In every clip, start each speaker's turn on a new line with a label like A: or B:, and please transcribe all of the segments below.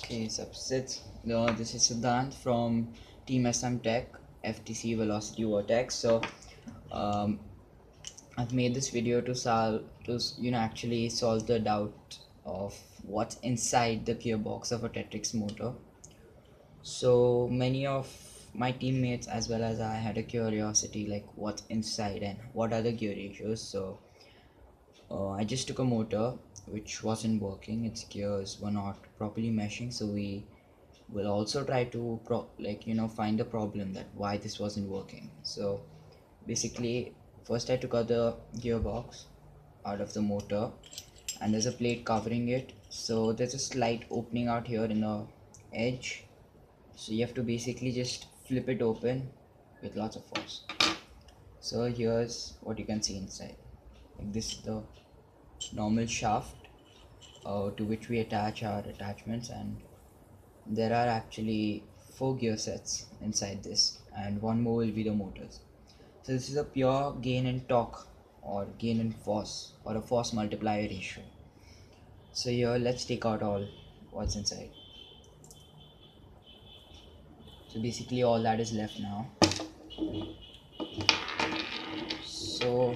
A: Okay, so this is Siddhant from Team SM Tech, FTC Velocity Vortex. Um, I've made this video to actually solve the doubt of what's inside the gearbox of a Tetrix motor. So many of my teammates as well as I had a curiosity like what's inside and what are the gear ratios. I just took a motor which wasn't working. Its gears were not properly meshing, so we will also try to find the problem that why this wasn't working. So basically, first I took out the gearbox out of the motor, and there's a plate covering it, so there's a slight opening out here in the edge, so you have to basically just flip it open with lots of force. So here's what you can see inside. Like this is the normal shaft to which we attach our attachments, and there are actually 4 gear sets inside this, and one more will be the motors. So this is a pure gain in torque or gain in force or a force multiplier ratio. So here let's take out all what's inside. So basically all that is left now. So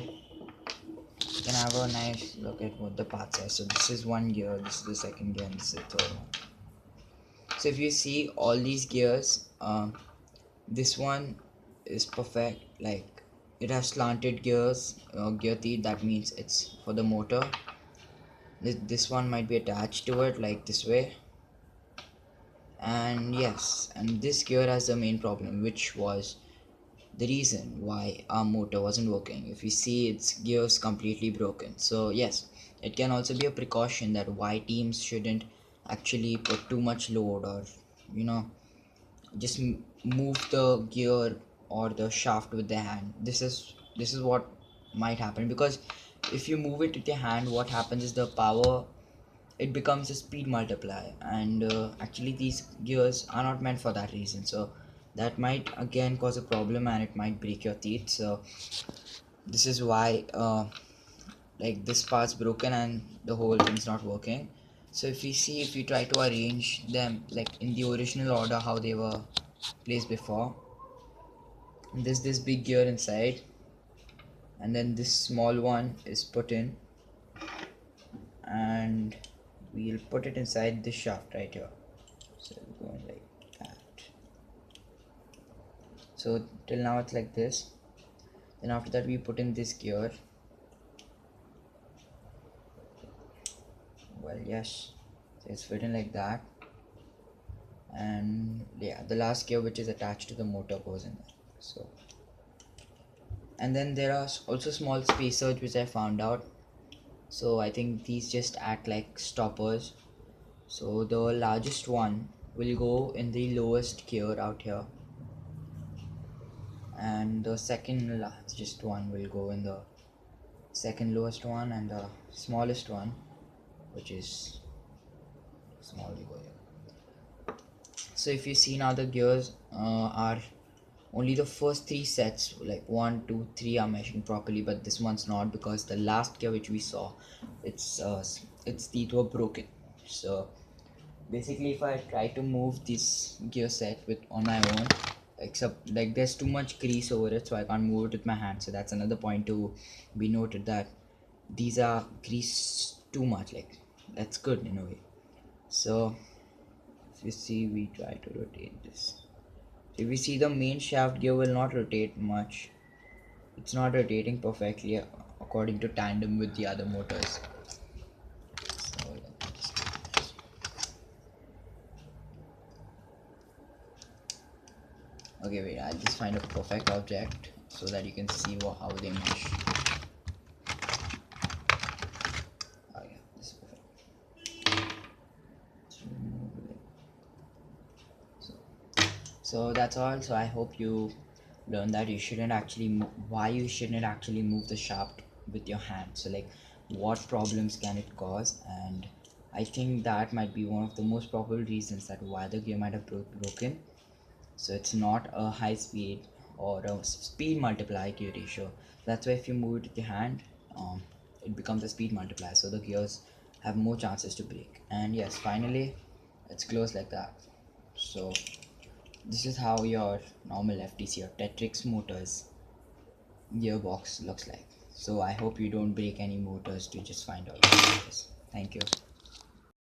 A: you can have a nice look at what the parts are. So this is one gear, this is the second gear, and this is the third one. So if you see all these gears, this one is perfect. Like it has slanted gears, gear teeth. That means it's for the motor. This one might be attached to it like this way. And yes, and this gear has the main problem, which was the reason why our motor wasn't working. If you see, its gears completely broken. So yes, it can also be a precaution that why teams shouldn't actually put too much load, or you know just move the gear or the shaft with their hand. This is what might happen, because if you move it with your hand, what happens is the power, it becomes a speed multiplier, and actually these gears are not meant for that reason. So that might again cause a problem, and it might break your teeth. So this is why like this part's broken and the whole thing's not working. So if we see, if we try to arrange them like in the original order how they were placed before, there's this big gear inside, and then this small one is put in, and we'll put it inside this shaft right here. So going like that. So till now it's like this. Then after that we put in this gear. Well, yes, so it's fitting like that. And yeah, the last gear which is attached to the motor goes in there. So, and then there are also small spacers which I found out. So I think these just act like stoppers. So the largest one will go in the lowest gear out here, and the second largest one will go in the second lowest one, and the smallest one, which is small, will go here. So if you see now, the gears are only the first 3 sets, like 1 2 3 are meshing properly, but this one's not, because the last gear which we saw, its teeth were broken. So basically if I try to move this gear set with on my own, except like there's too much grease over it, so I can't move it with my hand. So that's another point to be noted, that these are greased too much. Like that's good in a way. So if you see, we try to rotate this. If we see, the main shaft gear will not rotate much. It's not rotating perfectly according to tandem with the other motors. So okay, wait, I'll just find a perfect object so that you can see how they mesh. Oh yeah, this is perfect. So that's all. So I hope you learn that you shouldn't actually why you shouldn't actually move the shaft with your hand. So like what problems can it cause, and I think that might be one of the most probable reasons that why the gear might have broken. So it's not a high speed or a speed multiplier gear ratio. That's why if you move it with your hand, it becomes a speed multiplier, so the gears have more chances to break. And yes, finally, it's closed like that. So this is how your normal FTC or Tetrix motors gearbox looks like. So I hope you don't break any motors to just find out what it is. Thank you.